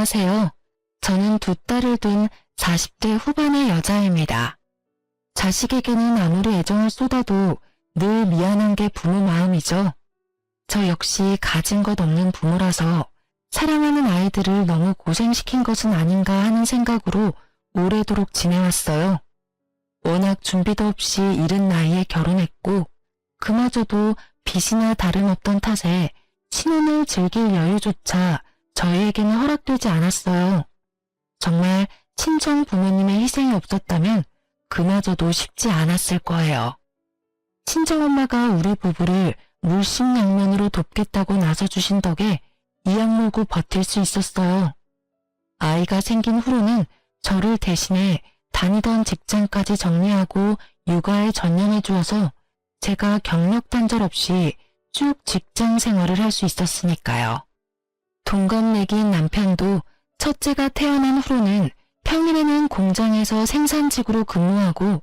안녕하세요. 저는 두 딸을 둔 40대 후반의 여자입니다. 자식에게는 아무리 애정을 쏟아도 늘 미안한 게 부모 마음이죠. 저 역시 가진 것 없는 부모라서 사랑하는 아이들을 너무 고생시킨 것은 아닌가 하는 생각으로 오래도록 지내왔어요. 워낙 준비도 없이 이른 나이에 결혼했고 그마저도 빚이나 다름없던 탓에 신혼을 즐길 여유조차 저희에게는 허락되지 않았어요. 정말 친정 부모님의 희생이 없었다면 그마저도 쉽지 않았을 거예요. 친정엄마가 우리 부부를 물심양면으로 돕겠다고 나서주신 덕에 이악 물고 버틸 수 있었어요. 아이가 생긴 후로는 저를 대신해 다니던 직장까지 정리하고 육아에 전념해 주어서 제가 경력 단절 없이 쭉 직장 생활을 할 수 있었으니까요. 동갑내기인 남편도 첫째가 태어난 후로는 평일에는 공장에서 생산직으로 근무하고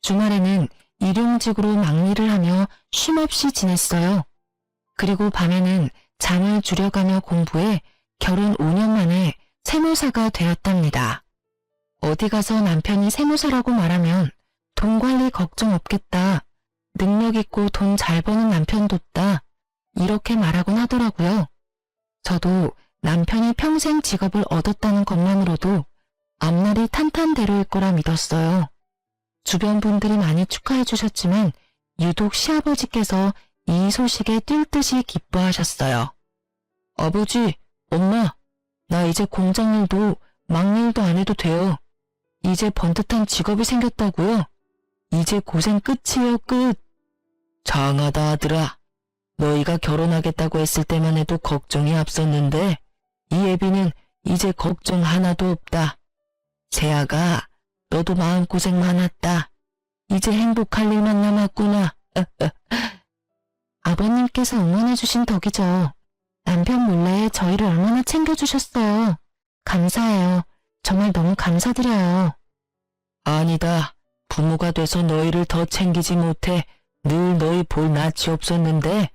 주말에는 일용직으로 막일을 하며 쉼없이 지냈어요. 그리고 밤에는 잠을 줄여가며 공부해 결혼 5년 만에 세무사가 되었답니다. 어디 가서 남편이 세무사라고 말하면 돈 관리 걱정 없겠다. 능력 있고 돈 잘 버는 남편 뒀다. 이렇게 말하곤 하더라고요. 저도 남편이 평생 직업을 얻었다는 것만으로도 앞날이 탄탄대로일 거라 믿었어요. 주변 분들이 많이 축하해 주셨지만 유독 시아버지께서 이 소식에 뛸 듯이 기뻐하셨어요. 아버지, 엄마, 나 이제 공장일도 막일도 안 해도 돼요. 이제 번듯한 직업이 생겼다고요? 이제 고생 끝이에요, 끝. 장하다 아들아. 너희가 결혼하겠다고 했을 때만 해도 걱정이 앞섰는데 이 애비는 이제 걱정 하나도 없다. 세아가 너도 마음고생 많았다. 이제 행복할 일만 남았구나. 아버님께서 응원해주신 덕이죠. 남편 몰래 저희를 얼마나 챙겨주셨어요. 감사해요. 정말 너무 감사드려요. 아니다. 부모가 돼서 너희를 더 챙기지 못해 늘 너희 볼 낯이 없었는데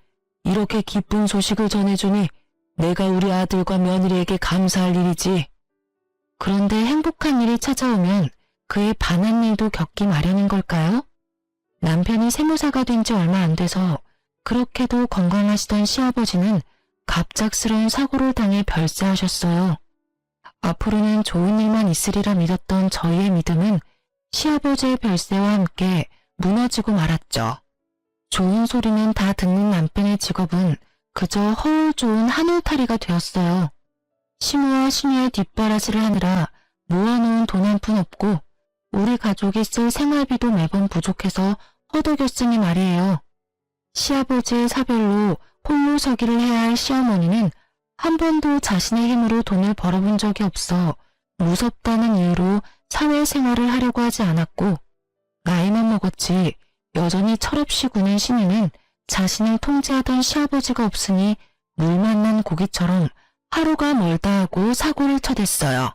이렇게 기쁜 소식을 전해주니 내가 우리 아들과 며느리에게 감사할 일이지. 그런데 행복한 일이 찾아오면 그에 반한 일도 겪기 마련인 걸까요? 남편이 세무사가 된 지 얼마 안 돼서 그렇게도 건강하시던 시아버지는 갑작스러운 사고를 당해 별세하셨어요. 앞으로는 좋은 일만 있으리라 믿었던 저희의 믿음은 시아버지의 별세와 함께 무너지고 말았죠. 좋은 소리는 다 듣는 남편의 직업은 그저 허울 좋은 하늘탈이가 되었어요. 시무와 시누의 뒷바라지를 하느라 모아놓은 돈 한 푼 없고 우리 가족이 쓸 생활비도 매번 부족해서 허덕였으니 말이에요. 시아버지의 사별로 홀로 서기를 해야 할 시어머니는 한 번도 자신의 힘으로 돈을 벌어본 적이 없어 무섭다는 이유로 사회생활을 하려고 하지 않았고 나이만 먹었지 여전히 철없이 구는 시누는 자신을 통제하던 시아버지가 없으니 물 만난 고기처럼 하루가 멀다 하고 사고를 쳐댔어요.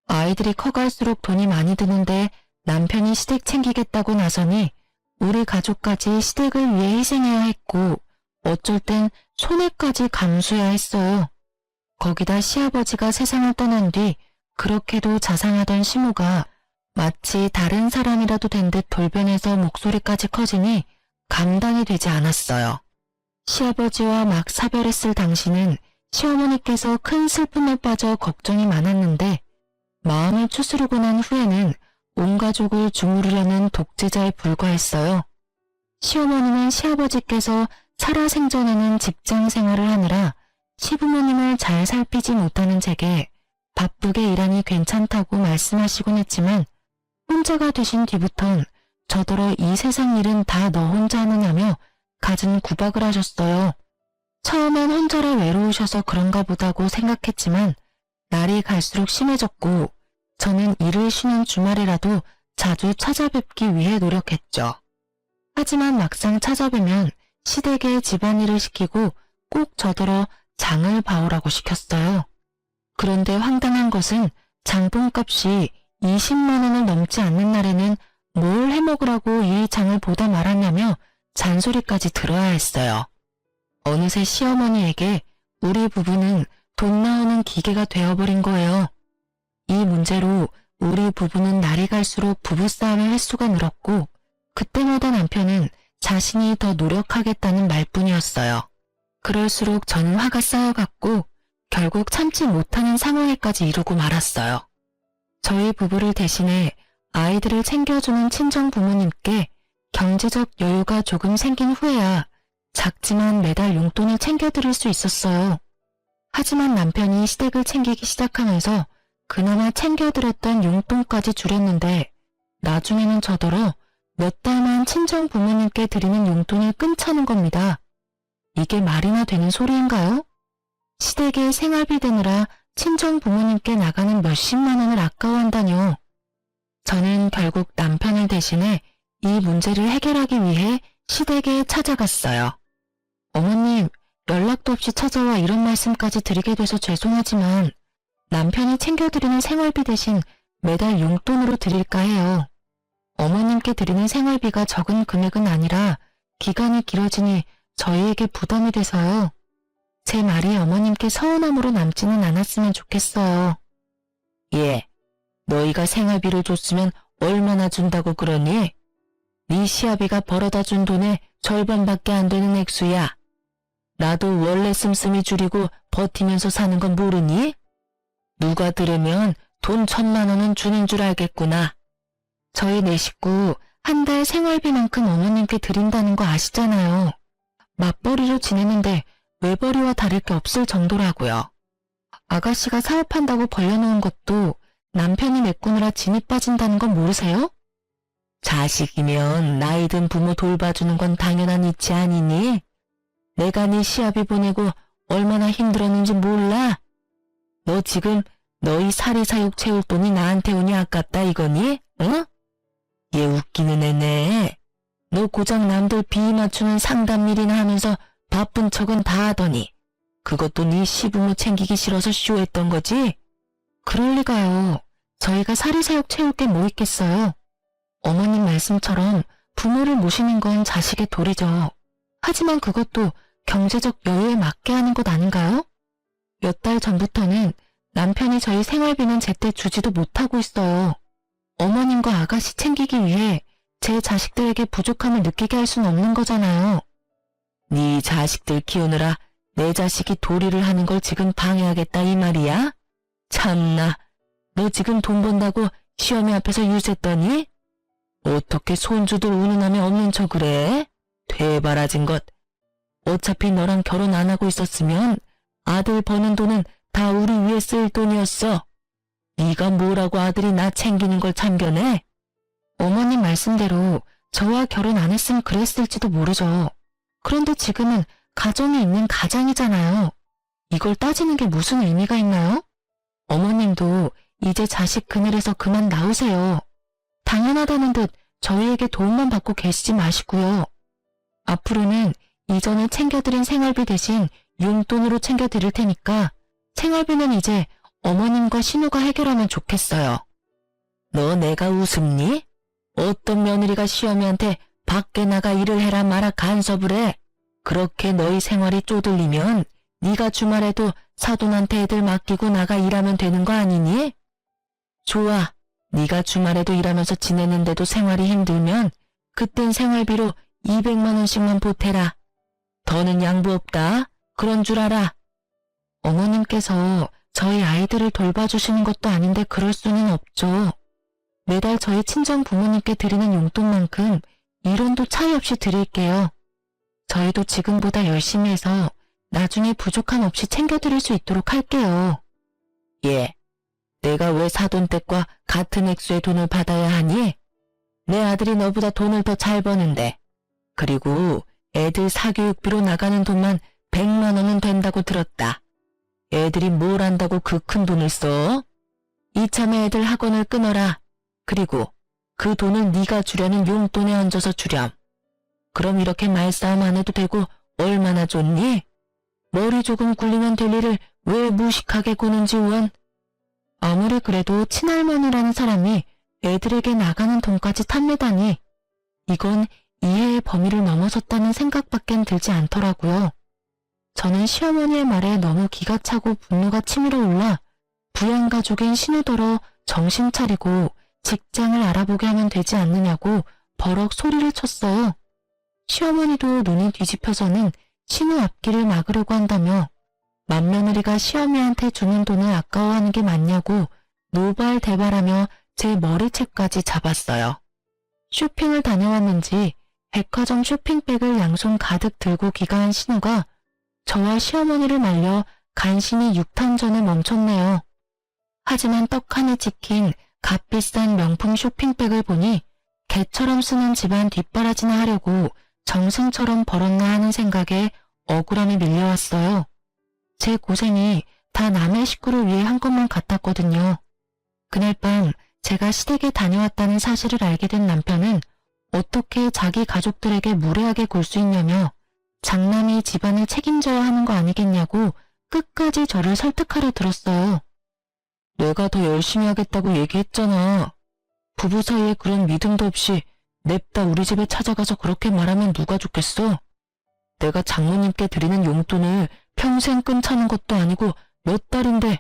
아이들이 커갈수록 돈이 많이 드는데 남편이 시댁 챙기겠다고 나서니 우리 가족까지 시댁을 위해 희생해야 했고 어쩔 땐 손해까지 감수해야 했어요. 거기다 시아버지가 세상을 떠난 뒤 그렇게도 자상하던 시모가 마치 다른 사람이라도 된 듯 돌변해서 목소리까지 커지니 감당이 되지 않았어요. 시아버지와 막 사별했을 당시는 시어머니께서 큰 슬픔에 빠져 걱정이 많았는데 마음을 추스르고 난 후에는 온 가족을 주무르려는 독재자에 불과했어요. 시어머니는 시아버지께서 살아생전에는 직장 생활을 하느라 시부모님을 잘 살피지 못하는 제게 바쁘게 일하니 괜찮다고 말씀하시곤 했지만 혼자가 되신 뒤부턴 저더러 이 세상 일은 다 너 혼자 하느냐며 갖은 구박을 하셨어요. 처음엔 혼자라 외로우셔서 그런가 보다고 생각했지만 날이 갈수록 심해졌고 저는 일을 쉬는 주말이라도 자주 찾아뵙기 위해 노력했죠. 하지만 막상 찾아뵈면 시댁에 집안일을 시키고 꼭 저더러 장을 봐오라고 시켰어요. 그런데 황당한 것은 장본값이 20만 원을 넘지 않는 날에는 뭘 해먹으라고 이 장을 보다 말았냐며 잔소리까지 들어야 했어요. 어느새 시어머니에게 우리 부부는 돈 나오는 기계가 되어버린 거예요. 이 문제로 우리 부부는 날이 갈수록 부부싸움의 횟수가 늘었고 그때마다 남편은 자신이 더 노력하겠다는 말뿐이었어요. 그럴수록 저는 화가 쌓여갔고 결국 참지 못하는 상황에까지 이르고 말았어요. 저희 부부를 대신해 아이들을 챙겨주는 친정 부모님께 경제적 여유가 조금 생긴 후에야 작지만 매달 용돈을 챙겨드릴 수 있었어요. 하지만 남편이 시댁을 챙기기 시작하면서 그나마 챙겨드렸던 용돈까지 줄였는데 나중에는 저더러 몇 달만 친정 부모님께 드리는 용돈을 끊자는 겁니다. 이게 말이나 되는 소리인가요? 시댁에 생활비 되느라 친정 부모님께 나가는 몇십만 원을 아까워한다뇨. 저는 결국 남편을 대신해 이 문제를 해결하기 위해 시댁에 찾아갔어요. 어머님, 연락도 없이 찾아와 이런 말씀까지 드리게 돼서 죄송하지만 남편이 챙겨드리는 생활비 대신 매달 용돈으로 드릴까 해요. 어머님께 드리는 생활비가 적은 금액은 아니라 기간이 길어지니 저희에게 부담이 돼서요. 제 말이 어머님께 서운함으로 남지는 않았으면 좋겠어요. 예, 너희가 생활비를 줬으면 얼마나 준다고 그러니? 네 시아비가 벌어다 준 돈의 절반밖에 안 되는 액수야. 나도 원래 씀씀이 줄이고 버티면서 사는 건 모르니? 누가 들으면 돈 1,000만 원은 주는 줄 알겠구나. 저희 네 식구 한 달 생활비만큼 어머님께 드린다는 거 아시잖아요. 맞벌이로 지내는데 외벌이와 다를 게 없을 정도라고요. 아가씨가 사업한다고 벌려놓은 것도 남편이 메꾸느라 진이 빠진다는 건 모르세요? 자식이면 나이 든 부모 돌봐주는 건 당연한 이치 아니니? 내가 네 시아비 보내고 얼마나 힘들었는지 몰라? 너 지금 너희 사리사욕 채울 돈이 나한테 오니 아깝다 이거니? 응? 얘 웃기는 애네. 너 고작 남들 비위 맞추는 상담일이나 하면서 바쁜 척은 다 하더니 그것도 네 시부모 챙기기 싫어서 쇼했던 거지? 그럴 리가요. 저희가 사리사욕 채울 게 뭐 있겠어요. 어머님 말씀처럼 부모를 모시는 건 자식의 도리죠. 하지만 그것도 경제적 여유에 맞게 하는 것 아닌가요? 몇 달 전부터는 남편이 저희 생활비는 제때 주지도 못하고 있어요. 어머님과 아가씨 챙기기 위해 제 자식들에게 부족함을 느끼게 할 수는 없는 거잖아요. 네 자식들 키우느라 내 자식이 도리를 하는 걸 지금 방해하겠다 이 말이야? 참나, 너 지금 돈 번다고 시어머니 앞에서 유세했더니? 어떻게 손주들 운운하며 없는 척을 해? 되바라진 것. 어차피 너랑 결혼 안 하고 있었으면 아들 버는 돈은 다 우리 위에 쓸 돈이었어. 네가 뭐라고 아들이 나 챙기는 걸 참견해? 어머님 말씀대로 저와 결혼 안 했으면 그랬을지도 모르죠. 그런데 지금은 가정이 있는 가장이잖아요. 이걸 따지는 게 무슨 의미가 있나요? 어머님도 이제 자식 그늘에서 그만 나오세요. 당연하다는 듯 저희에게 도움만 받고 계시지 마시고요. 앞으로는 이전에 챙겨드린 생활비 대신 용돈으로 챙겨드릴 테니까 생활비는 이제 어머님과 신우가 해결하면 좋겠어요. 너 내가 웃음니? 어떤 며느리가 시어머니한테 밖에 나가 일을 해라 마라 간섭을 해. 그렇게 너희 생활이 쪼들리면 네가 주말에도 사돈한테 애들 맡기고 나가 일하면 되는 거 아니니? 좋아. 네가 주말에도 일하면서 지내는데도 생활이 힘들면 그땐 생활비로 200만 원씩만 보태라. 더는 양보 없다. 그런 줄 알아. 어머님께서 저희 아이들을 돌봐주시는 것도 아닌데 그럴 수는 없죠. 매달 저희 친정 부모님께 드리는 용돈만큼 1원도 차이 없이 드릴게요. 저희도 지금보다 열심히 해서 나중에 부족함 없이 챙겨드릴 수 있도록 할게요. 예, 내가 왜 사돈댁과 같은 액수의 돈을 받아야 하니? 내 아들이 너보다 돈을 더 잘 버는데. 그리고 애들 사교육비로 나가는 돈만 100만 원은 된다고 들었다. 애들이 뭘 안다고 그 큰 돈을 써? 이참에 애들 학원을 끊어라. 그리고 그 돈을 네가 주려는 용돈에 얹어서 주렴. 그럼 이렇게 말싸움 안 해도 되고 얼마나 좋니? 머리 조금 굴리면 될 일을 왜 무식하게 구는지 원. 아무리 그래도 친할머니라는 사람이 애들에게 나가는 돈까지 탐내다니 이건 이해의 범위를 넘어섰다는 생각밖엔 들지 않더라고요. 저는 시어머니의 말에 너무 기가 차고 분노가 치밀어 올라 부양가족인 신우더러 정신 차리고 직장을 알아보게 하면 되지 않느냐고 버럭 소리를 쳤어요. 시어머니도 눈이 뒤집혀서는 신우 앞길을 막으려고 한다며 맏며느리가 시어미한테 주는 돈을 아까워하는 게 맞냐고 노발대발하며 제 머리채까지 잡았어요. 쇼핑을 다녀왔는지 백화점 쇼핑백을 양손 가득 들고 귀가한 신우가 저와 시어머니를 말려 간신히 육탄전에 멈췄네요. 하지만 떡하니 찍힌 값비싼 명품 쇼핑백을 보니 개처럼 쓰는 집안 뒷바라지나 하려고 정승처럼 벌었나 하는 생각에 억울함이 밀려왔어요. 제 고생이 다 남의 식구를 위해 한 것만 같았거든요. 그날 밤 제가 시댁에 다녀왔다는 사실을 알게 된 남편은 어떻게 자기 가족들에게 무례하게 굴 수 있냐며 장남이 집안을 책임져야 하는 거 아니겠냐고 끝까지 저를 설득하려 들었어요. 내가 더 열심히 하겠다고 얘기했잖아. 부부 사이에 그런 믿음도 없이 냅다 우리 집에 찾아가서 그렇게 말하면 누가 좋겠어? 내가 장모님께 드리는 용돈을 평생 끈차는 것도 아니고 몇 달인데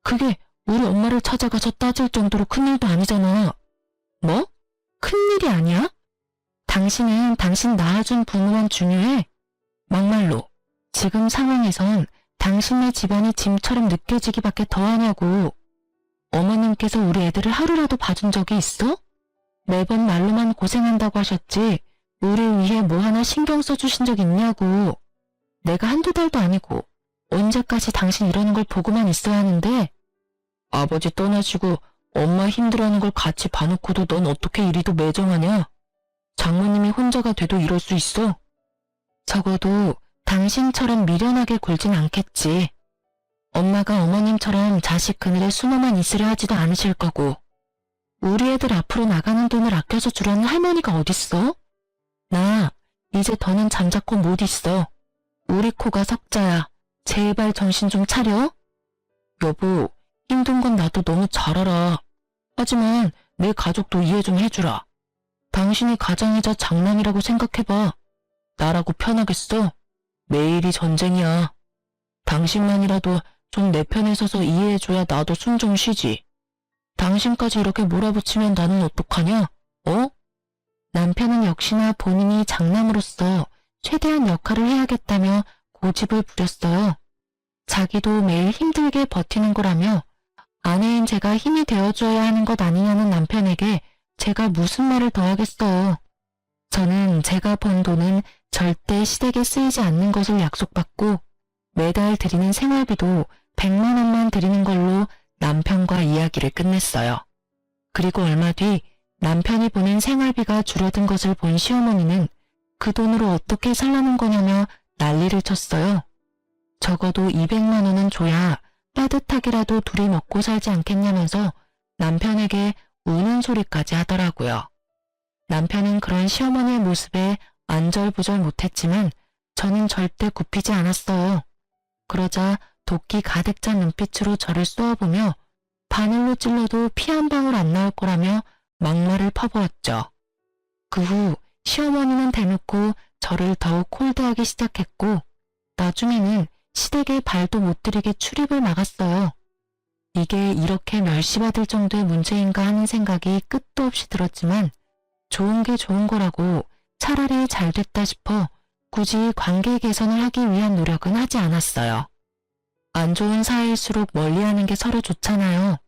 그게 우리 엄마를 찾아가서 따질 정도로 큰일도 아니잖아. 뭐? 큰일이 아니야? 당신은 당신 낳아준 부모만 중요해? 막말로 지금 상황에선 당신네 집안이 짐처럼 느껴지기밖에 더하냐고. 어머님께서 우리 애들을 하루라도 봐준 적이 있어? 매번 말로만 고생한다고 하셨지 우리 위해 뭐 하나 신경 써주신 적 있냐고. 내가 한두 달도 아니고 언제까지 당신 이러는 걸 보고만 있어야 하는데. 아버지 떠나시고 엄마 힘들어하는 걸 같이 봐놓고도 넌 어떻게 이리도 매정하냐? 장모님이 혼자가 돼도 이럴 수 있어? 적어도 당신처럼 미련하게 굴진 않겠지. 엄마가 어머님처럼 자식 그늘에 숨어만 있으려 하지도 않으실 거고. 우리 애들 앞으로 나가는 돈을 아껴서 주라는 할머니가 어딨어? 나 이제 더는 잠자코 못 있어. 우리 코가 석자야. 제발 정신 좀 차려. 여보, 힘든 건 나도 너무 잘 알아. 하지만 내 가족도 이해 좀 해주라. 당신이 가장이자 장남이라고 생각해봐. 나라고 편하겠어? 매일이 전쟁이야. 당신만이라도 좀 내 편에 서서 이해해줘야 나도 숨 좀 쉬지. 당신까지 이렇게 몰아붙이면 나는 어떡하냐? 어? 남편은 역시나 본인이 장남으로서 최대한 역할을 해야겠다며 고집을 부렸어요. 자기도 매일 힘들게 버티는 거라며 아내인 제가 힘이 되어줘야 하는 것 아니냐는 남편에게 제가 무슨 말을 더 하겠어요. 저는 제가 번 돈은 절대 시댁에 쓰이지 않는 것을 약속받고 매달 드리는 생활비도 100만 원만 드리는 걸로 남편과 이야기를 끝냈어요. 그리고 얼마 뒤 남편이 보낸 생활비가 줄어든 것을 본 시어머니는 그 돈으로 어떻게 살라는 거냐며 난리를 쳤어요. 적어도 200만 원은 줘야 따뜻하게라도 둘이 먹고 살지 않겠냐면서 남편에게 우는 소리까지 하더라고요. 남편은 그런 시어머니의 모습에 안절부절 못했지만 저는 절대 굽히지 않았어요. 그러자 도끼 가득 찬 눈빛으로 저를 쏘아보며 바늘로 찔러도 피 한 방울 안 나올 거라며 막말을 퍼부었죠. 그 후 시어머니는 대놓고 저를 더욱 콜드하기 시작했고 나중에는 시댁에 발도 못 들이게 출입을 막았어요. 이게 이렇게 멸시받을 정도의 문제인가 하는 생각이 끝도 없이 들었지만 좋은 게 좋은 거라고 차라리 잘 됐다 싶어 굳이 관계 개선을 하기 위한 노력은 하지 않았어요. 안 좋은 사이일수록 멀리하는 게 서로 좋잖아요.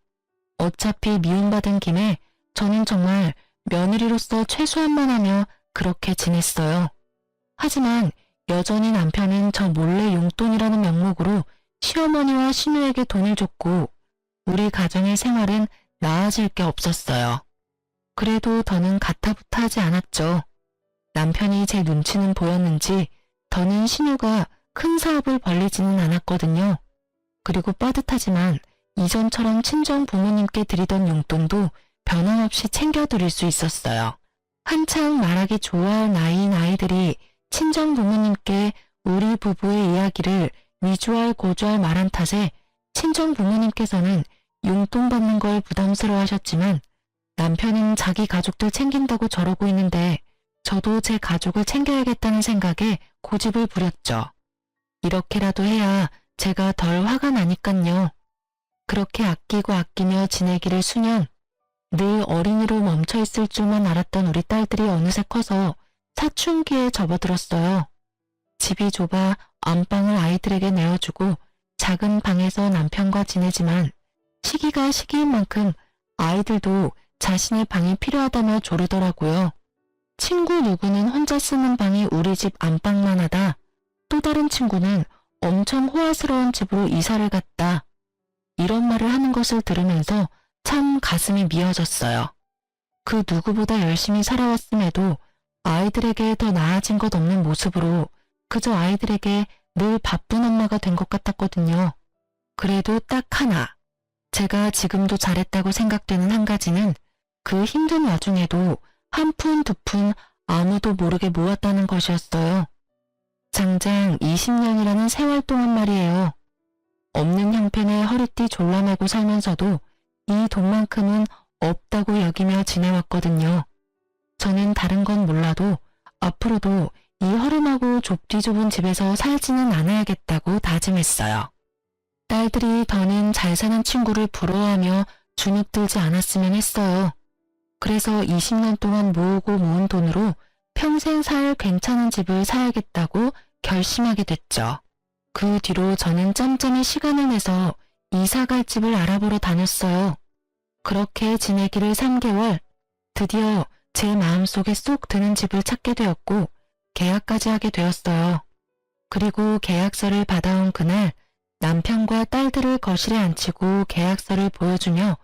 어차피 미움받은 김에 저는 정말 며느리로서 최소한만 하며 그렇게 지냈어요. 하지만 여전히 남편은 저 몰래 용돈이라는 명목으로 시어머니와 신우에게 돈을 줬고 우리 가정의 생활은 나아질 게 없었어요. 그래도 더는 가타부타 하지 않았죠. 남편이 제 눈치는 보였는지 더는 신우가 큰 사업을 벌리지는 않았거든요. 그리고 빠듯하지만 이전처럼 친정 부모님께 드리던 용돈도 변함없이 챙겨드릴 수 있었어요. 한창 말하기 좋아할 나이인 아이들이 친정 부모님께 우리 부부의 이야기를 위조할 고조할 말한 탓에 친정 부모님께서는 용돈 받는 걸 부담스러워 하셨지만 남편은 자기 가족들 챙긴다고 저러고 있는데 저도 제 가족을 챙겨야겠다는 생각에 고집을 부렸죠. 이렇게라도 해야 제가 덜 화가 나니깐요. 그렇게 아끼고 아끼며 지내기를 수년, 늘 어린이로 멈춰있을 줄만 알았던 우리 딸들이 어느새 커서 사춘기에 접어들었어요. 집이 좁아 안방을 아이들에게 내어주고 작은 방에서 남편과 지내지만 시기가 시기인 만큼 아이들도 자신의 방이 필요하다며 조르더라고요. 친구 누구는 혼자 쓰는 방이 우리 집 안방만 하다. 또 다른 친구는 엄청 호화스러운 집으로 이사를 갔다. 이런 말을 하는 것을 들으면서 참 가슴이 미어졌어요. 그 누구보다 열심히 살아왔음에도 아이들에게 더 나아진 것 없는 모습으로 그저 아이들에게 늘 바쁜 엄마가 된 것 같았거든요. 그래도 딱 하나, 제가 지금도 잘했다고 생각되는 한 가지는 그 힘든 와중에도 한 푼 두 푼 아무도 모르게 모았다는 것이었어요. 장장 20년이라는 세월 동안 말이에요. 없는 형편에 허리띠 졸라매고 살면서도 이 돈만큼은 없다고 여기며 지내왔거든요. 저는 다른 건 몰라도 앞으로도 이 허름하고 좁디 좁은 집에서 살지는 않아야겠다고 다짐했어요. 딸들이 더는 잘 사는 친구를 부러워하며 주눅들지 않았으면 했어요. 그래서 20년 동안 모으고 모은 돈으로 평생 살 괜찮은 집을 사야겠다고 결심하게 됐죠. 그 뒤로 저는 짬짬이 시간을 내서 이사 갈 집을 알아보러 다녔어요. 그렇게 지내기를 3개월, 드디어 제 마음속에 쏙 드는 집을 찾게 되었고 계약까지 하게 되었어요. 그리고 계약서를 받아온 그날 남편과 딸들을 거실에 앉히고 계약서를 보여주며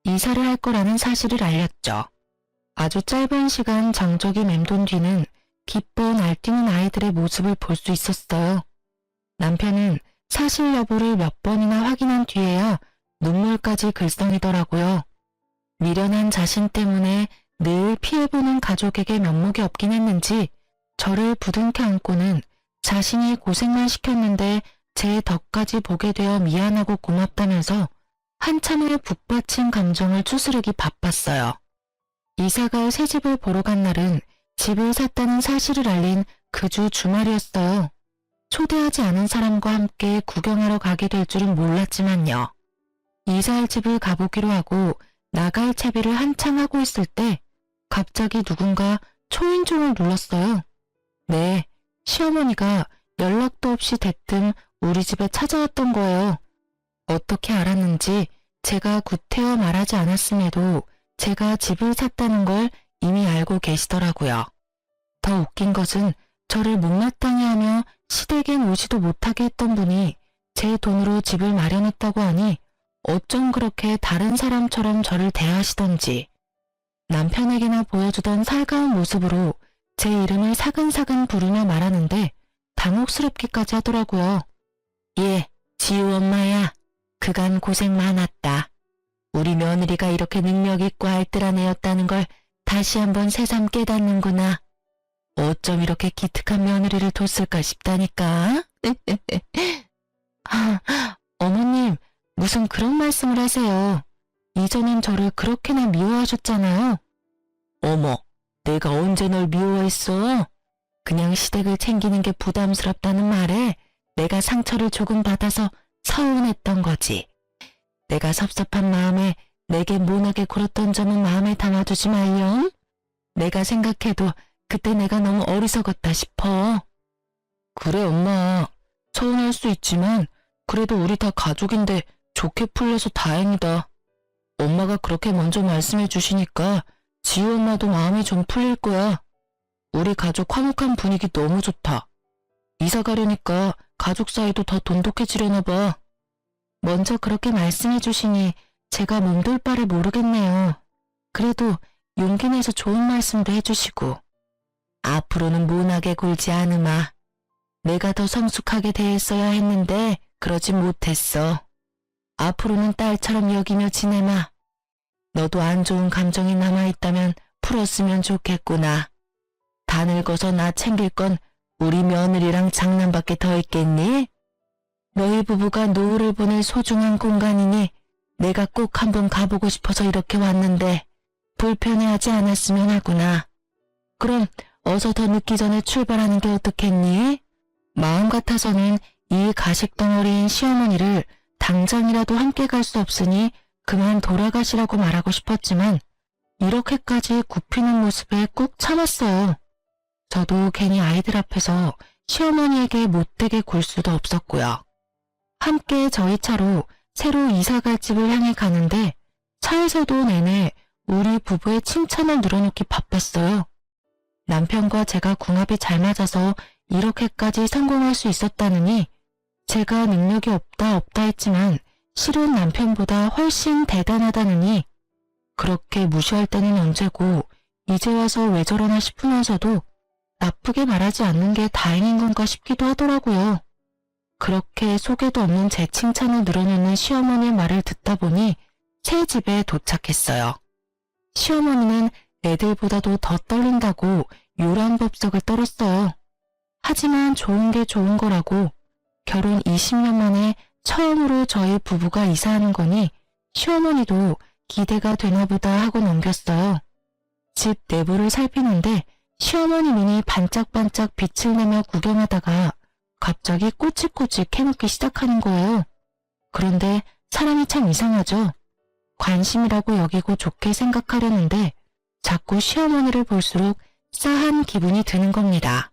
이사를 할 거라는 사실을 알렸죠. 아주 짧은 시간 정적이 맴돈 뒤는 기뻐 날뛰는 아이들의 모습을 볼 수 있었어요. 남편은 사실 여부를 몇 번이나 확인한 뒤에야 눈물까지 글썽이더라고요. 미련한 자신 때문에 늘 피해보는 가족에게 면목이 없긴 했는지 저를 부둥켜 안고는 자신이 고생만 시켰는데 제 덕까지 보게 되어 미안하고 고맙다면서 한참을 북받친 감정을 추스르기 바빴어요. 이사갈 새 집을 보러 간 날은 집을 샀다는 사실을 알린 그 주 주말이었어요. 초대하지 않은 사람과 함께 구경하러 가게 될 줄은 몰랐지만요. 이사할 집을 가보기로 하고 나갈 채비를 한창 하고 있을 때 갑자기 누군가 초인종을 눌렀어요. 네, 시어머니가 연락도 없이 대뜸 우리 집에 찾아왔던 거예요. 어떻게 알았는지 제가 구태여 말하지 않았음에도 제가 집을 샀다는 걸 이미 알고 계시더라고요. 더 웃긴 것은 저를 못마땅해 하며 시댁엔 오지도 못하게 했던 분이 제 돈으로 집을 마련했다고 하니 어쩜 그렇게 다른 사람처럼 저를 대하시던지 남편에게나 보여주던 살가운 모습으로 제 이름을 사근사근 부르며 말하는데 당혹스럽기까지 하더라고요. 예, 지우 엄마야. 그간 고생 많았다. 우리 며느리가 이렇게 능력 있고 알뜰한 애였다는 걸 다시 한번 새삼 깨닫는구나. 어쩜 이렇게 기특한 며느리를 뒀을까 싶다니까. 어머님, 무슨 그런 말씀을 하세요. 이전엔 저를 그렇게나 미워하셨잖아요. 어머, 내가 언제 널 미워했어? 그냥 시댁을 챙기는 게 부담스럽다는 말에 내가 상처를 조금 받아서 서운했던 거지. 내가 섭섭한 마음에 내게 모나게 굴었던 점은 마음에 담아두지 말렴. 내가 생각해도 그때 내가 너무 어리석었다 싶어. 그래 엄마, 서운할 수 있지만 그래도 우리 다 가족인데 좋게 풀려서 다행이다. 엄마가 그렇게 먼저 말씀해 주시니까 지우 엄마도 마음이 좀 풀릴 거야. 우리 가족 화목한 분위기 너무 좋다. 이사 가려니까 가족 사이도 더 돈독해지려나 봐. 먼저 그렇게 말씀해 주시니 제가 몸둘 바를 모르겠네요. 그래도 용기 내서 좋은 말씀도 해주시고. 앞으로는 모나게 굴지 않으마. 내가 더 성숙하게 대했어야 했는데 그러지 못했어. 앞으로는 딸처럼 여기며 지내마. 너도 안 좋은 감정이 남아있다면 풀었으면 좋겠구나. 다 늙어서 나 챙길 건 우리 며느리랑 장남밖에 더 있겠니? 너희 부부가 노후를 보낼 소중한 공간이니 내가 꼭 한번 가보고 싶어서 이렇게 왔는데 불편해하지 않았으면 하구나. 그럼 어서 더 늦기 전에 출발하는 게 어떻겠니? 마음 같아서는 이 가식덩어리인 시어머니를 당장이라도 함께 갈 수 없으니 그만 돌아가시라고 말하고 싶었지만 이렇게까지 굽히는 모습에 꾹 참았어요. 저도 괜히 아이들 앞에서 시어머니에게 못되게 굴 수도 없었고요. 함께 저희 차로 새로 이사갈 집을 향해 가는데 차에서도 내내 우리 부부의 칭찬을 늘어놓기 바빴어요. 남편과 제가 궁합이 잘 맞아서 이렇게까지 성공할 수 있었다느니 제가 능력이 없다 했지만 실은 남편보다 훨씬 대단하다느니 그렇게 무시할 때는 언제고 이제 와서 왜 저러나 싶으면서도 나쁘게 말하지 않는 게 다행인 건가 싶기도 하더라고요. 그렇게 속에도 없는 제 칭찬을 늘어놓는 시어머니의 말을 듣다 보니 새 집에 도착했어요. 시어머니는 애들보다도 더 떨린다고 요란법석을 떨었어요. 하지만 좋은 게 좋은 거라고 결혼 20년 만에 처음으로 저희 부부가 이사하는 거니 시어머니도 기대가 되나 보다 하고 넘겼어요. 집 내부를 살피는데 시어머니 눈이 반짝반짝 빛을 내며 구경하다가 갑자기 꼬치꼬치 캐묻기 시작하는 거예요. 그런데 사람이 참 이상하죠. 관심이라고 여기고 좋게 생각하려는데 자꾸 시어머니를 볼수록 싸한 기분이 드는 겁니다.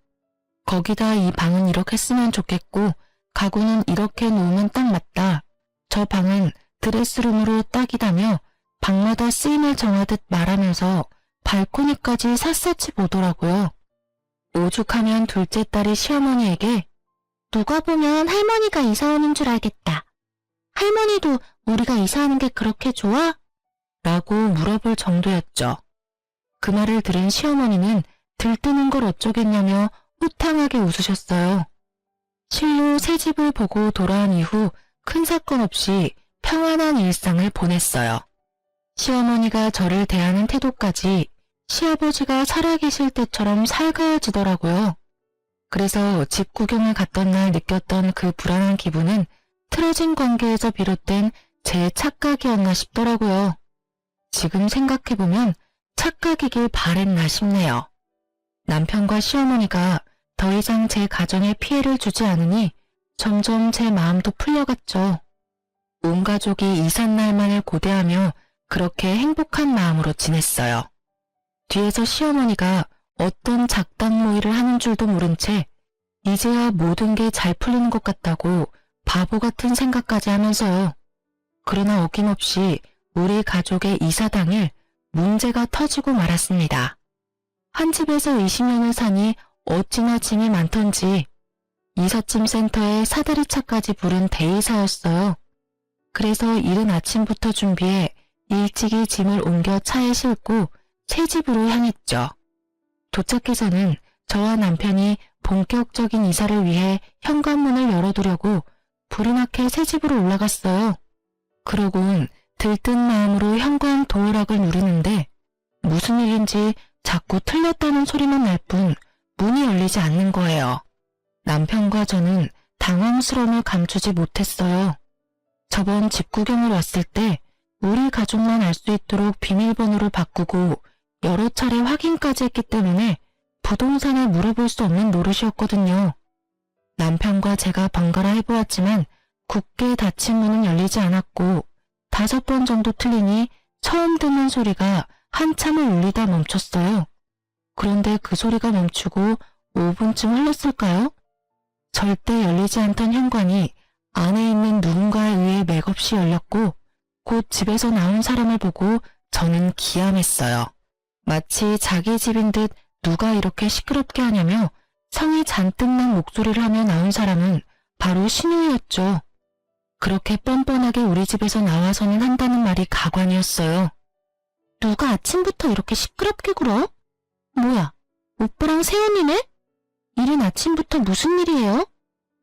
거기다 이 방은 이렇게 쓰면 좋겠고 가구는 이렇게 놓으면 딱 맞다. 저 방은 드레스룸으로 딱이다며 방마다 쓰임을 정하듯 말하면서 발코니까지 샅샅이 보더라고요. 오죽하면 둘째 딸이 시어머니에게 누가 보면 할머니가 이사 오는 줄 알겠다. 할머니도 우리가 이사하는 게 그렇게 좋아? 라고 물어볼 정도였죠. 그 말을 들은 시어머니는 들뜨는 걸 어쩌겠냐며 호탕하게 웃으셨어요. 실로 새 집을 보고 돌아온 이후 큰 사건 없이 평안한 일상을 보냈어요. 시어머니가 저를 대하는 태도까지 시아버지가 살아계실 때처럼 살가워지더라고요. 그래서 집 구경을 갔던 날 느꼈던 그 불안한 기분은 틀어진 관계에서 비롯된 제 착각이었나 싶더라고요. 지금 생각해보면 착각이길 바랬나 싶네요. 남편과 시어머니가 더 이상 제 가정에 피해를 주지 않으니 점점 제 마음도 풀려갔죠. 온 가족이 이삿날만을 고대하며 그렇게 행복한 마음으로 지냈어요. 뒤에서 시어머니가 어떤 작당모의를 하는 줄도 모른 채 이제야 모든 게 잘 풀리는 것 같다고 바보 같은 생각까지 하면서요. 그러나 어김없이 우리 가족의 이사 당일 문제가 터지고 말았습니다. 한 집에서 20년을 사니 어찌나 짐이 많던지 이삿짐 센터에 사다리차까지 부른 대이사였어요. 그래서 이른 아침부터 준비해 일찍이 짐을 옮겨 차에 싣고 새 집으로 향했죠. 도착해서는 저와 남편이 본격적인 이사를 위해 현관문을 열어두려고 불이 나게 새 집으로 올라갔어요. 그러곤 들뜬 마음으로 현관 도어락을 누르는데 무슨 일인지 자꾸 틀렸다는 소리만 날 뿐 문이 열리지 않는 거예요. 남편과 저는 당황스러움을 감추지 못했어요. 저번 집 구경을 왔을 때 우리 가족만 알 수 있도록 비밀번호를 바꾸고 여러 차례 확인까지 했기 때문에 부동산에 물어볼 수 없는 노릇이었거든요. 남편과 제가 번갈아 해보았지만 굳게 닫힌 문은 열리지 않았고 5번 정도 틀리니 처음 듣는 소리가 한참을 울리다 멈췄어요. 그런데 그 소리가 멈추고 5분쯤 흘렀을까요? 절대 열리지 않던 현관이 안에 있는 누군가에 의해 맥없이 열렸고 곧 집에서 나온 사람을 보고 저는 기함했어요. 마치 자기 집인 듯 누가 이렇게 시끄럽게 하냐며 성이 잔뜩 난 목소리를 하며 나온 사람은 바로 신우이였죠. 그렇게 뻔뻔하게 우리 집에서 나와서는 한다는 말이 가관이었어요. 누가 아침부터 이렇게 시끄럽게 굴어? 뭐야, 오빠랑 새언니네? 이른 아침부터 무슨 일이에요?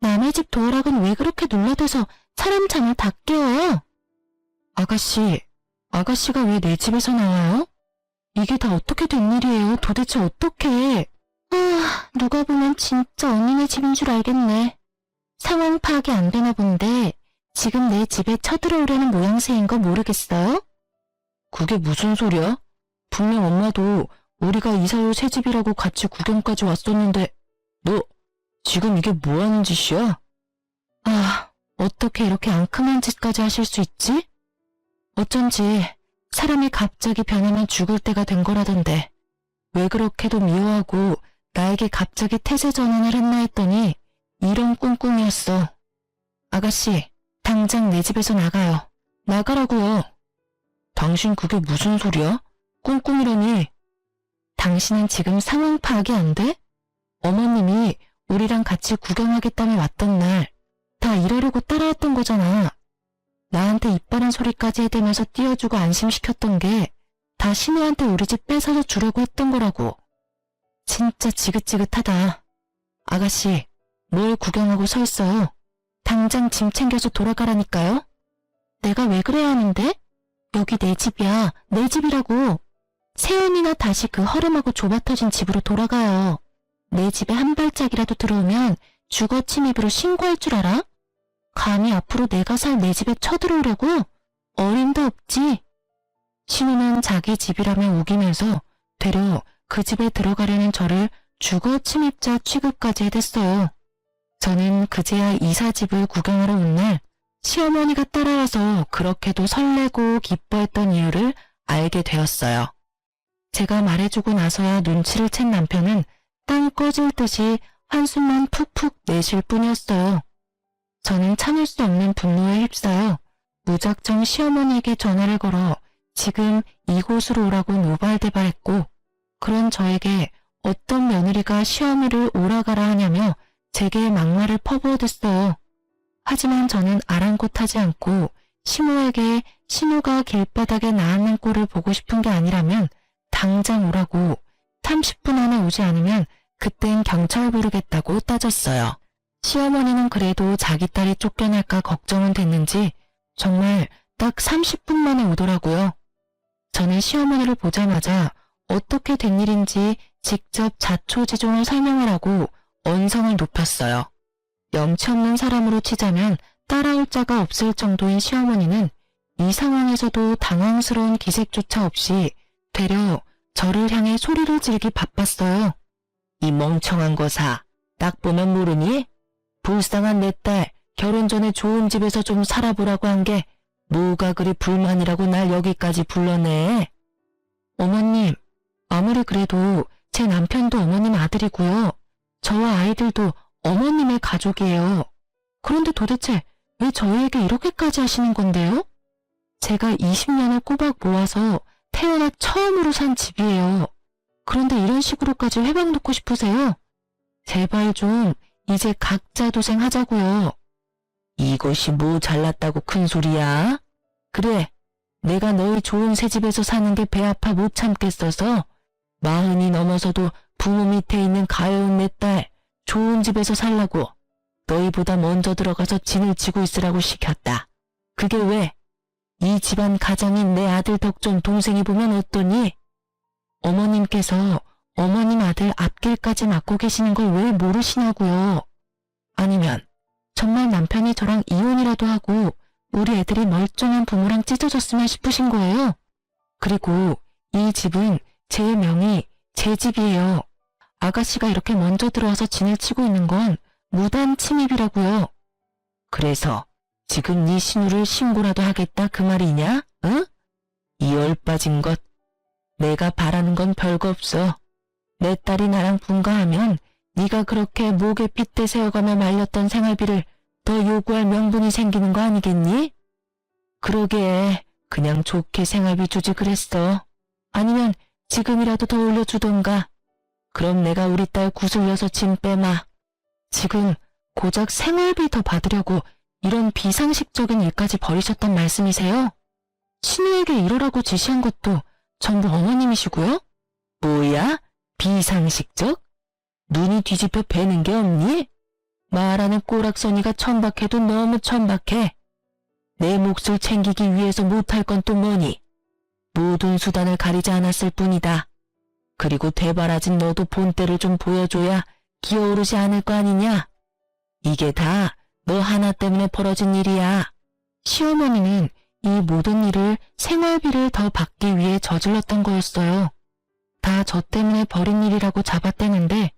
남의 집 도어락은 왜 그렇게 눌러대서 사람 잠을 다 깨워요? 아가씨가 왜 내 집에서 나와요? 이게 다 어떻게 된 일이에요? 도대체 어떻게? 누가 보면 진짜 언니네 집인 줄 알겠네. 상황 파악이 안 되나 본데 지금 내 집에 쳐들어오려는 모양새인 거 모르겠어요? 그게 무슨 소리야? 분명 엄마도 우리가 이사올 새 집이라고 같이 구경까지 왔었는데 너 지금 이게 뭐 하는 짓이야? 아, 어떻게 이렇게 앙큼한 짓까지 하실 수 있지? 어쩐지 사람이 갑자기 변하면 죽을 때가 된 거라던데 왜 그렇게도 미워하고 나에게 갑자기 태세 전환을 했나 했더니 이런 꿍꿍이었어. 아가씨, 당장 내 집에서 나가요. 나가라고요. 당신 그게 무슨 소리야? 꿍꿍이라니. 당신은 지금 상황 파악이 안 돼? 어머님이 우리랑 같이 구경하겠다며 왔던 날 다 이러려고 따라왔던 거잖아. 나한테 이빠른 소리까지 해대면서 띄워주고 안심시켰던 게 다 신우한테 우리 집 뺏어서 주려고 했던 거라고. 진짜 지긋지긋하다. 아가씨, 뭘 구경하고 서 있어요? 당장 짐 챙겨서 돌아가라니까요? 내가 왜 그래야 하는데? 여기 내 집이야. 내 집이라고. 세연이나 다시 그 허름하고 좁아터진 집으로 돌아가요. 내 집에 한 발짝이라도 들어오면 주거 침입으로 신고할 줄 알아? 감히 앞으로 내가 살 내 집에 쳐들어오려고? 어림도 없지. 신우는 자기 집이라며 우기면서 되려 그 집에 들어가려는 저를 주거 침입자 취급까지 해댔어요. 저는 그제야 이사집을 구경하러 온 날 시어머니가 따라와서 그렇게도 설레고 기뻐했던 이유를 알게 되었어요. 제가 말해주고 나서야 눈치를 챈 남편은 땅 꺼질 듯이 한숨만 푹푹 내쉴 뿐이었어요. 저는 참을 수 없는 분노에 휩싸여 무작정 시어머니에게 전화를 걸어 지금 이곳으로 오라고 노발대발했고, 그런 저에게 어떤 며느리가 시어머니를 오라가라 하냐며 제게 막말을 퍼부어댔어요. 하지만 저는 아랑곳하지 않고 시모에게 신우가 길바닥에 나앉는 꼴을 보고 싶은 게 아니라면 당장 오라고, 30분 안에 오지 않으면 그땐 경찰 부르겠다고 따졌어요. 시어머니는 그래도 자기 딸이 쫓겨날까 걱정은 됐는지 정말 딱 30분 만에 오더라고요. 저는 시어머니를 보자마자 어떻게 된 일인지 직접 자초지종을 설명하라고 언성을 높였어요. 염치 없는 사람으로 치자면 따라올 자가 없을 정도인 시어머니는 이 상황에서도 당황스러운 기색조차 없이 되려 저를 향해 소리를 지르기 바빴어요. 이 멍청한 거사, 딱 보면 모르니? 불쌍한 내 딸, 결혼 전에 좋은 집에서 좀 살아보라고 한 게 뭐가 그리 불만이라고 날 여기까지 불러내? 어머님, 아무리 그래도 제 남편도 어머님 아들이고요. 저와 아이들도 어머님의 가족이에요. 그런데 도대체 왜 저희에게 이렇게까지 하시는 건데요? 제가 20년을 꼬박 모아서 태어나 처음으로 산 집이에요. 그런데 이런 식으로까지 회방 놓고 싶으세요? 제발 좀 이제 각자 도생하자고요. 이것이 뭐 잘났다고 큰 소리야? 그래, 내가 너희 좋은 새 집에서 사는 게 배 아파 못 참겠어서 40이 넘어서도 부모 밑에 있는 가여운 내 딸 좋은 집에서 살라고 너희보다 먼저 들어가서 진을 치고 있으라고 시켰다. 그게 왜? 이 집안 가장인 내 아들 덕존 동생이 보면 어떠니? 어머님께서 어머님 아들 앞길까지 맡고 계시는 걸 왜 모르시냐고요. 아니면 정말 남편이 저랑 이혼이라도 하고 우리 애들이 멀쩡한 부모랑 찢어졌으면 싶으신 거예요. 그리고 이 집은 제 명의 제 집이에요. 아가씨가 이렇게 먼저 들어와서 진을 치고 있는 건 무단 침입이라고요. 그래서 지금 네 신우를 신고라도 하겠다 그 말이냐? 응? 이 얼빠진 것. 내가 바라는 건 별거 없어. 내 딸이 나랑 분가하면 네가 그렇게 목에 핏대 세워가며 말렸던 생활비를 더 요구할 명분이 생기는 거 아니겠니? 그러게 그냥 좋게 생활비 주지 그랬어. 아니면 지금이라도 더 올려주던가. 그럼 내가 우리 딸 구슬려서 짐 빼마. 지금 고작 생활비 더 받으려고 이런 비상식적인 일까지 벌이셨단 말씀이세요? 신우에게 이러라고 지시한 것도 전부 어머님이시고요? 뭐야? 비상식적? 눈이 뒤집혀 배는 게 없니? 말하는 꼬락서니가 천박해도 너무 천박해. 내 몫을 챙기기 위해서 못할 건 또 뭐니? 모든 수단을 가리지 않았을 뿐이다. 그리고 되바라진 너도 본때를 좀 보여줘야 기어오르지 않을 거 아니냐? 이게 다 너 하나 때문에 벌어진 일이야. 시어머니는 이 모든 일을 생활비를 더 받기 위해 저질렀던 거였어요. 다 저 때문에 벌인 일이라고 잡아떼는데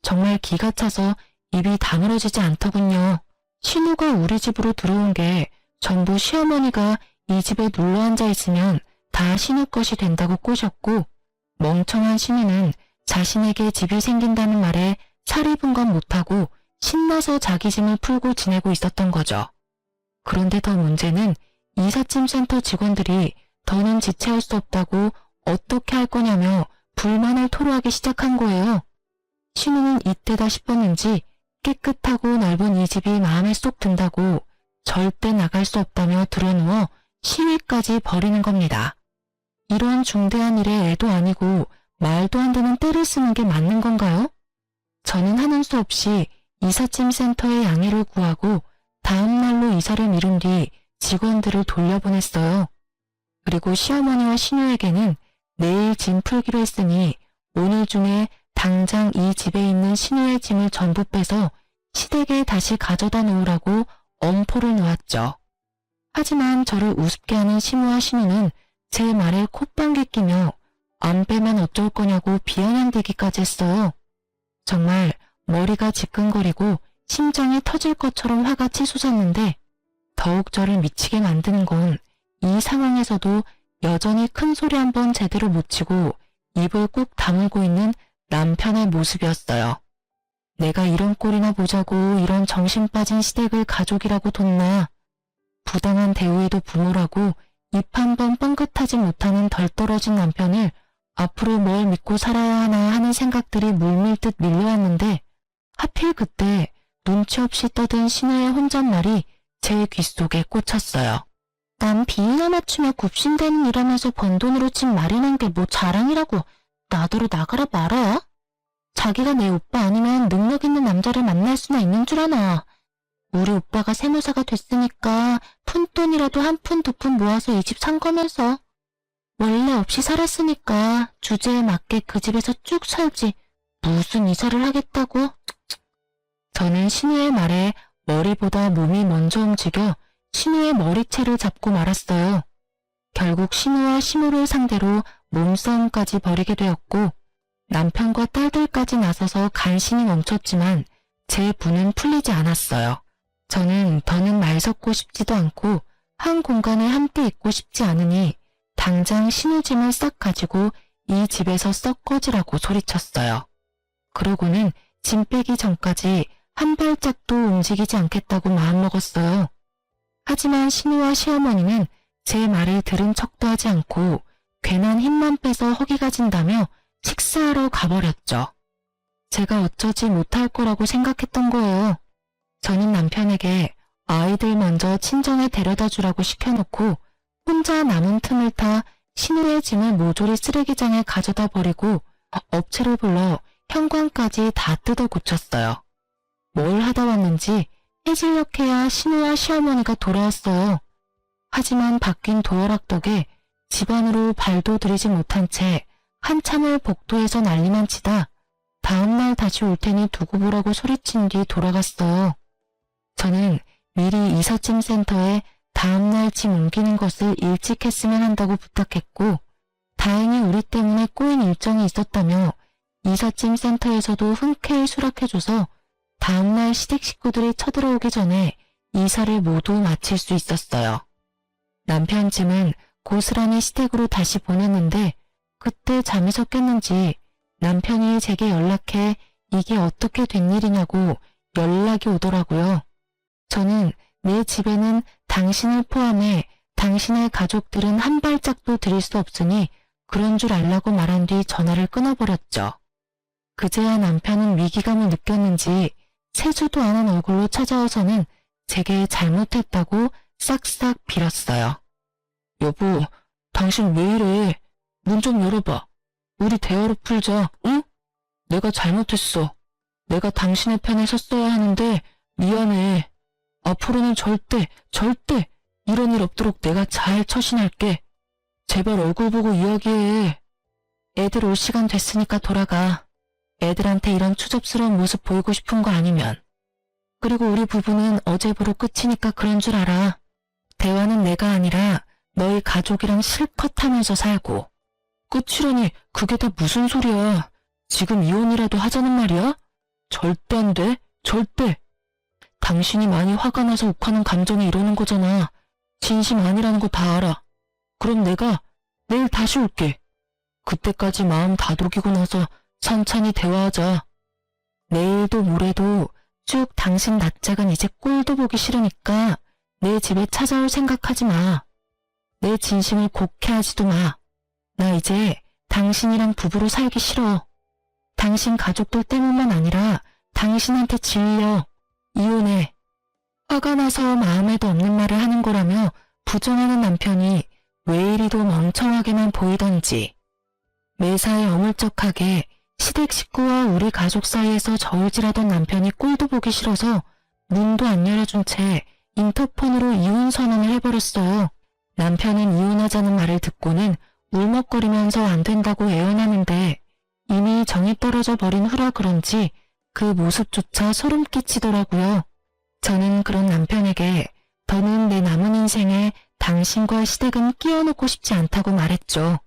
정말 기가 차서 입이 다물어지지 않더군요. 신우가 우리 집으로 들어온 게 전부 시어머니가 이 집에 눌러 앉아 있으면 다 신우 것이 된다고 꼬셨고, 멍청한 신우는 자신에게 집이 생긴다는 말에 살이 분간 못하고 신나서 자기 짐을 풀고 지내고 있었던 거죠. 그런데 더 문제는 이삿짐 센터 직원들이 더는 지체할 수 없다고 어떻게 할 거냐며 불만을 토로하기 시작한 거예요. 신우는 이때다 싶었는지 깨끗하고 넓은 이 집이 마음에 쏙 든다고 절대 나갈 수 없다며 들어누워 시위까지 벌이는 겁니다. 이런 중대한 일에 애도 아니고 말도 안 되는 때를 쓰는 게 맞는 건가요? 저는 하는 수 없이 이삿짐 센터에 양해를 구하고 다음 날로 이사를 미룬 뒤 직원들을 돌려보냈어요. 그리고 시어머니와 신우에게는 내일 짐 풀기로 했으니 오늘 중에 당장 이 집에 있는 신우의 짐을 전부 빼서 시댁에 다시 가져다 놓으라고 엄포를 놓았죠. 하지만 저를 우습게 하는 시무와 신우는 제 말에 콧방귀 끼며 안 빼면 어쩔 거냐고 비아냥대기까지 했어요. 정말 머리가 지끈거리고 심장이 터질 것처럼 화가 치솟았는데 더욱 저를 미치게 만드는 건 이 상황에서도 여전히 큰 소리 한 번 제대로 못 치고 입을 꾹 다물고 있는 남편의 모습이었어요. 내가 이런 꼴이나 보자고 이런 정신 빠진 시댁을 가족이라고 뒀나. 부당한 대우에도 부모라고 입 한 번 뻥긋하지 못하는 덜 떨어진 남편을 앞으로 뭘 믿고 살아야 하나 하는 생각들이 물밀듯 밀려왔는데 하필 그때 눈치 없이 떠든 신우의 혼잣말이 제 귓속에 꽂혔어요. 남 비위나 맞추며 굽신대는 일하면서 번 돈으로 집 마련한 게 뭐 자랑이라고 나더러 나가라 말아야? 자기가 내 오빠 아니면 능력 있는 남자를 만날 수나 있는 줄 아나. 우리 오빠가 세무사가 됐으니까 푼돈이라도 한 푼 두 푼 모아서 이 집 산 거면서. 원래 없이 살았으니까 주제에 맞게 그 집에서 쭉 살지 무슨 이사를 하겠다고. 저는 신우의 말에 머리보다 몸이 먼저 움직여 신우의 머리채를 잡고 말았어요. 결국 신우와 시무를 상대로 몸싸움까지 벌이게 되었고 남편과 딸들까지 나서서 간신히 멈췄지만 제 분은 풀리지 않았어요. 저는 더는 말 섞고 싶지도 않고 한 공간에 함께 있고 싶지 않으니 당장 신우 짐을 싹 가지고 이 집에서 썩 꺼지라고 소리쳤어요. 그러고는 짐 빼기 전까지 한 발짝도 움직이지 않겠다고 마음먹었어요. 하지만 신우와 시어머니는 제 말을 들은 척도 하지 않고 괜한 힘만 빼서 허기가 진다며 식사하러 가버렸죠. 제가 어쩌지 못할 거라고 생각했던 거예요. 저는 남편에게 아이들 먼저 친정에 데려다 주라고 시켜놓고 혼자 남은 틈을 타 신우의 짐을 모조리 쓰레기장에 가져다 버리고 업체를 불러 현관까지 다 뜯어 고쳤어요. 뭘 하다 왔는지 해질녘에야 신우와 시어머니가 돌아왔어요. 하지만 바뀐 도어락 덕에 집안으로 발도 들이지 못한 채 한참을 복도에서 난리만 치다 다음날 다시 올 테니 두고 보라고 소리친 뒤 돌아갔어요. 저는 미리 이삿짐 센터에 다음날 짐 옮기는 것을 일찍 했으면 한다고 부탁했고 다행히 우리 때문에 꼬인 일정이 있었다며 이삿짐 센터에서도 흔쾌히 수락해줘서 다음날 시댁 식구들이 쳐들어오기 전에 이사를 모두 마칠 수 있었어요. 남편 짐은 고스란히 시댁으로 다시 보냈는데 그때 잠이 섞였는지 남편이 제게 연락해 이게 어떻게 된 일이냐고 연락이 오더라고요. 저는 내 집에는 당신을 포함해 당신의 가족들은 한 발짝도 들일 수 없으니 그런 줄 알라고 말한 뒤 전화를 끊어버렸죠. 그제야 남편은 위기감을 느꼈는지 세수도 안 한 얼굴로 찾아와서는 제게 잘못했다고 싹싹 빌었어요. 여보, 당신 왜 이래? 문 좀 열어봐. 우리 대화로 풀자, 응? 내가 잘못했어. 내가 당신의 편에 섰어야 하는데 미안해. 앞으로는 절대 이런 일 없도록 내가 잘 처신할게. 제발 얼굴 보고 이야기해. 애들 올 시간 됐으니까 돌아가. 애들한테 이런 추접스러운 모습 보이고 싶은 거 아니면. 그리고 우리 부부는 어제부로 끝이니까 그런 줄 알아. 대화는 내가 아니라 너희 가족이랑 실컷 하면서 살고. 끝이라니 그게 다 무슨 소리야. 지금 이혼이라도 하자는 말이야? 절대 안 돼. 절대. 당신이 많이 화가 나서 욱하는 감정이 이러는 거잖아. 진심 아니라는 거 다 알아. 그럼 내가 내일 다시 올게. 그때까지 마음 다독이고 나서 천천히 대화하자. 내일도 모레도 쭉 당신 낯짝은 이제 꼴도 보기 싫으니까 내 집에 찾아올 생각하지 마. 내 진심을 곡해하지도 마. 나 이제 당신이랑 부부로 살기 싫어. 당신 가족들 때문만 아니라 당신한테 질려. 이혼해. 화가 나서 마음에도 없는 말을 하는 거라며 부정하는 남편이 왜 이리도 멍청하게만 보이던지. 매사에 어물쩍하게 시댁 식구와 우리 가족 사이에서 저울질하던 남편이 꼴도 보기 싫어서 문도 안 열어준 채 인터폰으로 이혼 선언을 해버렸어요. 남편은 이혼하자는 말을 듣고는 울먹거리면서 안 된다고 애원하는데 이미 정이 떨어져 버린 후라 그런지 그 모습조차 소름 끼치더라고요. 저는 그런 남편에게 더는 내 남은 인생에 당신과 시댁은 끼워놓고 싶지 않다고 말했죠.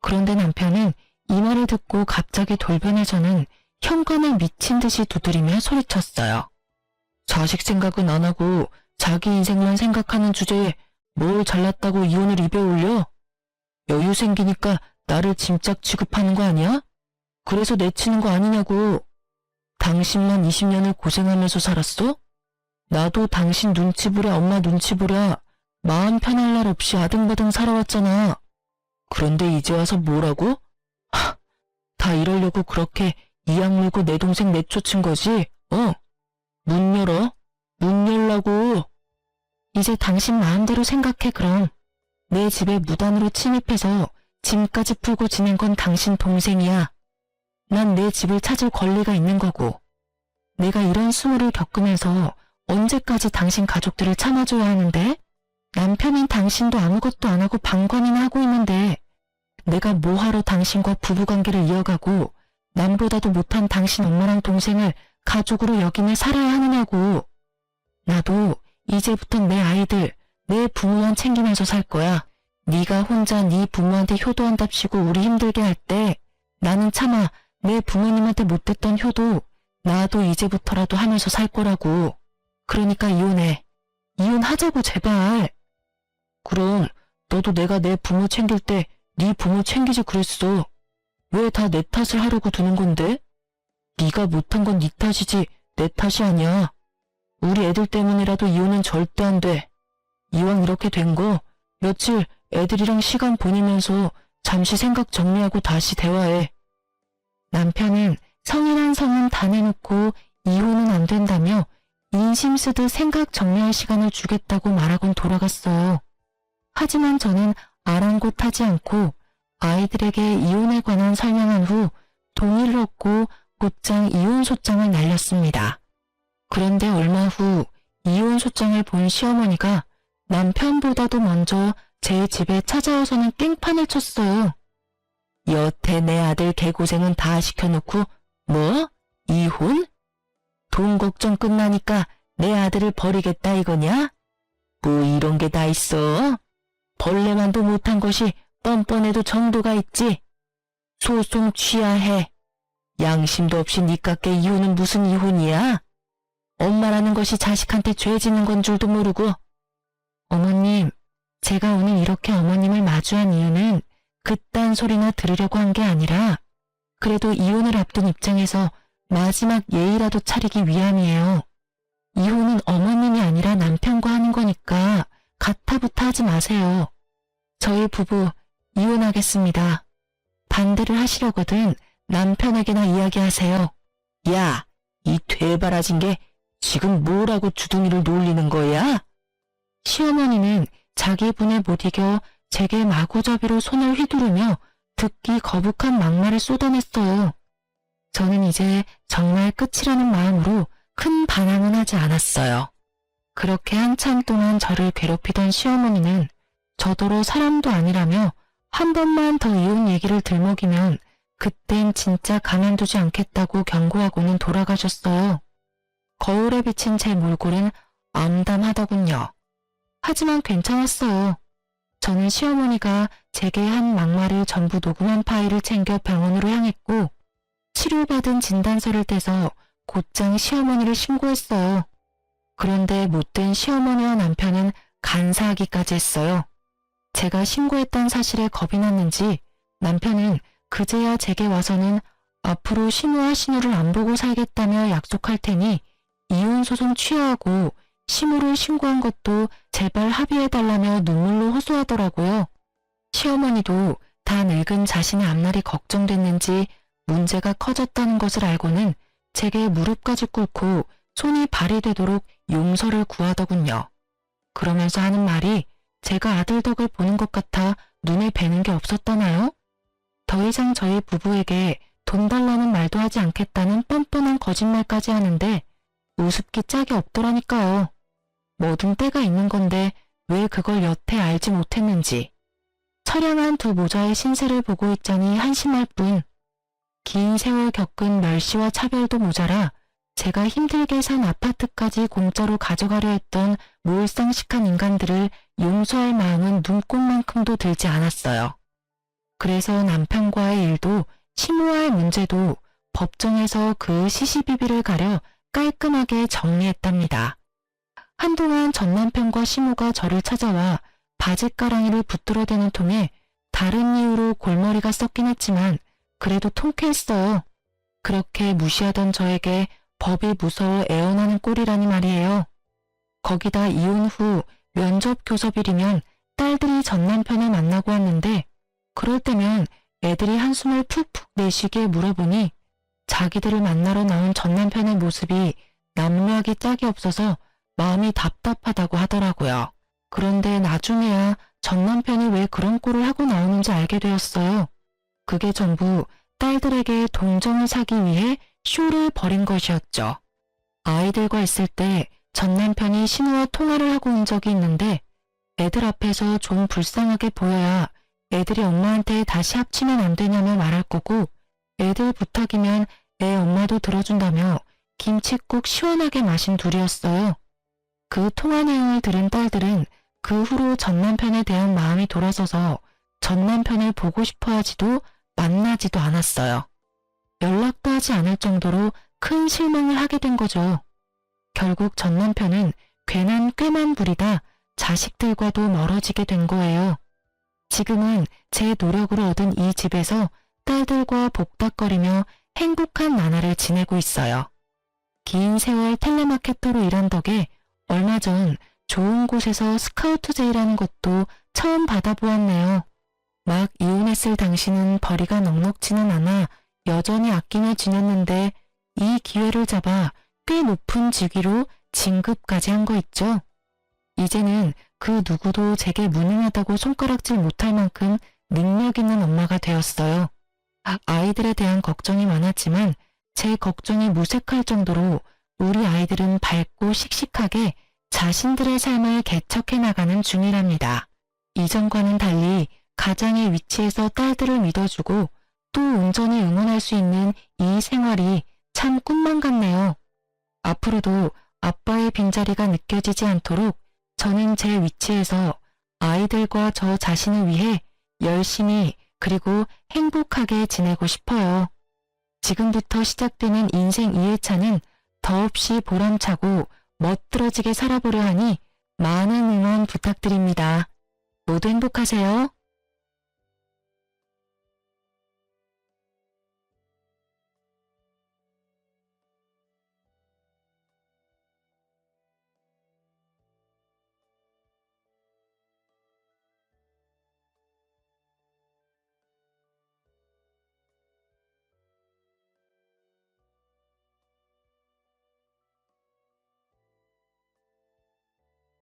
그런데 남편은 이 말을 듣고 갑자기 돌변해서는 현관을 미친 듯이 두드리며 소리쳤어요. 자식 생각은 안 하고 자기 인생만 생각하는 주제에 뭘 잘났다고 이혼을 입에 올려? 여유 생기니까 나를 짐짝 취급하는 거 아니야? 그래서 내치는 거 아니냐고. 당신만 20년을 고생하면서 살았어? 나도 당신 눈치 보랴 엄마 눈치 보랴 마음 편할 날 없이 아등바등 살아왔잖아. 그런데 이제 와서 뭐라고? 다 이러려고 그렇게 이악 물고 내 동생 내쫓은 거지? 문 열어. 문 열라고. 이제 당신 마음대로 생각해 그럼. 내 집에 무단으로 침입해서 짐까지 풀고 지낸 건 당신 동생이야. 난 내 집을 찾을 권리가 있는 거고. 내가 이런 수모를 겪으면서 언제까지 당신 가족들을 참아줘야 하는데? 남편인 당신도 아무것도 안 하고 방관이나 하고 있는데 내가 뭐하러 당신과 부부관계를 이어가고 남보다도 못한 당신 엄마랑 동생을 가족으로 여기며 살아야 하느냐고. 나도 이제부턴 내 아이들, 내 부모만 챙기면서 살 거야. 네가 혼자 네 부모한테 효도한답시고 우리 힘들게 할 때 나는 차마 내 부모님한테 못했던 효도 나도 이제부터라도 하면서 살 거라고. 그러니까 이혼해. 이혼하자고 제발. 그럼 너도 내가 내 부모 챙길 때 네 부모 챙기지 그랬어. 왜 다 내 탓을 하려고 두는 건데? 네가 못한 건 네 탓이지 내 탓이 아니야. 우리 애들 때문이라도 이혼은 절대 안 돼. 이왕 이렇게 된 거 며칠 애들이랑 시간 보내면서 잠시 생각 정리하고 다시 대화해. 남편은 성인한 성은 다 내놓고 이혼은 안 된다며 인심 쓰듯 생각 정리할 시간을 주겠다고 말하곤 돌아갔어요. 하지만 저는 아랑곳하지 않고 아이들에게 이혼에 관한 설명한 후 동의를 얻고 곧장 이혼소장을 날렸습니다. 그런데 얼마 후 이혼소장을 본 시어머니가 남편보다도 먼저 제 집에 찾아와서는 깽판을 쳤어요. 여태 내 아들 개고생은 다 시켜놓고 뭐? 이혼? 돈 걱정 끝나니까 내 아들을 버리겠다 이거냐? 뭐 이런 게 다 있어? 벌레만도 못한 것이 뻔뻔해도 정도가 있지. 소송 취하해. 양심도 없이 니깎게 이혼은 무슨 이혼이야? 엄마라는 것이 자식한테 죄 짓는 건 줄도 모르고. 어머님, 제가 오늘 이렇게 어머님을 마주한 이유는 그딴 소리나 들으려고 한 게 아니라 그래도 이혼을 앞둔 입장에서 마지막 예의라도 차리기 위함이에요. 이혼은 어머님이 아니라 남편과 하는 거니까 가타부타 하지 마세요. 저희 부부 이혼하겠습니다. 반대를 하시려거든 남편에게나 이야기하세요. 야, 이 되바라진 게 지금 뭐라고 주둥이를 놀리는 거야? 시어머니는 자기 분에 못 이겨 제게 마구잡이로 손을 휘두르며 듣기 거북한 막말을 쏟아냈어요. 저는 이제 정말 끝이라는 마음으로 큰 반항은 하지 않았어요. 그렇게 한참 동안 저를 괴롭히던 시어머니는 저더러 사람도 아니라며 한 번만 더 이혼 얘기를 들먹이면 그땐 진짜 가만두지 않겠다고 경고하고는 돌아가셨어요. 거울에 비친 제 몰골은 암담하더군요. 하지만 괜찮았어요. 저는 시어머니가 제게 한 막말을 전부 녹음한 파일을 챙겨 병원으로 향했고 치료받은 진단서를 떼서 곧장 시어머니를 신고했어요. 그런데 못된 시어머니와 남편은 간사하기까지 했어요. 제가 신고했던 사실에 겁이 났는지 남편은 그제야 제게 와서는 앞으로 시무와 신우를 안 보고 살겠다며 약속할 테니 이혼소송 취하하고 시무를 신고한 것도 제발 합의해달라며 눈물로 호소하더라고요. 시어머니도 다 늙은 자신의 앞날이 걱정됐는지 문제가 커졌다는 것을 알고는 제게 무릎까지 꿇고 손이 발이 되도록 용서를 구하더군요. 그러면서 하는 말이 제가 아들 덕을 보는 것 같아 눈에 뵈는 게 없었다나요? 더 이상 저희 부부에게 돈 달라는 말도 하지 않겠다는 뻔뻔한 거짓말까지 하는데 우습기 짝이 없더라니까요. 뭐든 때가 있는 건데 왜 그걸 여태 알지 못했는지. 처량한 두 모자의 신세를 보고 있자니 한심할 뿐. 긴 세월 겪은 멸시와 차별도 모자라 제가 힘들게 산 아파트까지 공짜로 가져가려 했던 몰상식한 인간들을 용서할 마음은 눈꼽만큼도 들지 않았어요. 그래서 남편과의 일도 시무와의 문제도 법정에서 그 시시비비를 가려 깔끔하게 정리했답니다. 한동안 전 남편과 시무가 저를 찾아와 바짓가랑이를 붙들어대는 통에 다른 이유로 골머리가 썩긴 했지만 그래도 통쾌했어요. 그렇게 무시하던 저에게 법이 무서워 애원하는 꼴이라니 말이에요. 거기다 이혼 후 면접 교섭일이면 딸들이 전 남편을 만나고 왔는데 그럴 때면 애들이 한숨을 푹푹 내쉬게 물어보니 자기들을 만나러 나온 전 남편의 모습이 남루하기 짝이 없어서 마음이 답답하다고 하더라고요. 그런데 나중에야 전 남편이 왜 그런 꼴을 하고 나오는지 알게 되었어요. 그게 전부 딸들에게 동정을 사기 위해 쇼를 벌인 것이었죠. 아이들과 있을 때 전 남편이 신우와 통화를 하고 온 적이 있는데 애들 앞에서 좀 불쌍하게 보여야 애들이 엄마한테 다시 합치면 안 되냐며 말할 거고 애들 부탁이면 애 엄마도 들어준다며 김칫국 시원하게 마신 둘이었어요. 그 통화 내용을 들은 딸들은 그 후로 전 남편에 대한 마음이 돌아서서 전 남편을 보고 싶어 하지도 만나지도 않았어요. 연락도 하지 않을 정도로 큰 실망을 하게 된 거죠. 결국 전 남편은 괜한 꾀만 부리다 자식들과도 멀어지게 된 거예요. 지금은 제 노력으로 얻은 이 집에서 딸들과 복닥거리며 행복한 나날을 지내고 있어요. 긴 세월 텔레마케터로 일한 덕에 얼마 전 좋은 곳에서 스카우트 제의라는 것도 처음 받아보았네요. 막 이혼했을 당시는 벌이가 넉넉지는 않아 여전히 아끼며 지냈는데 이 기회를 잡아 꽤 높은 직위로 진급까지 한 거 있죠. 이제는 그 누구도 제게 무능하다고 손가락질 못할 만큼 능력 있는 엄마가 되었어요. 아이들에 대한 걱정이 많았지만 제 걱정이 무색할 정도로 우리 아이들은 밝고 씩씩하게 자신들의 삶을 개척해 나가는 중이랍니다. 이전과는 달리 가장의 위치에서 딸들을 믿어주고 또 온전히 응원할 수 있는 이 생활이 참 꿈만 같네요. 앞으로도 아빠의 빈자리가 느껴지지 않도록 저는 제 위치에서 아이들과 저 자신을 위해 열심히 그리고 행복하게 지내고 싶어요. 지금부터 시작되는 인생 2회차는 더없이 보람차고 멋들어지게 살아보려 하니 많은 응원 부탁드립니다. 모두 행복하세요.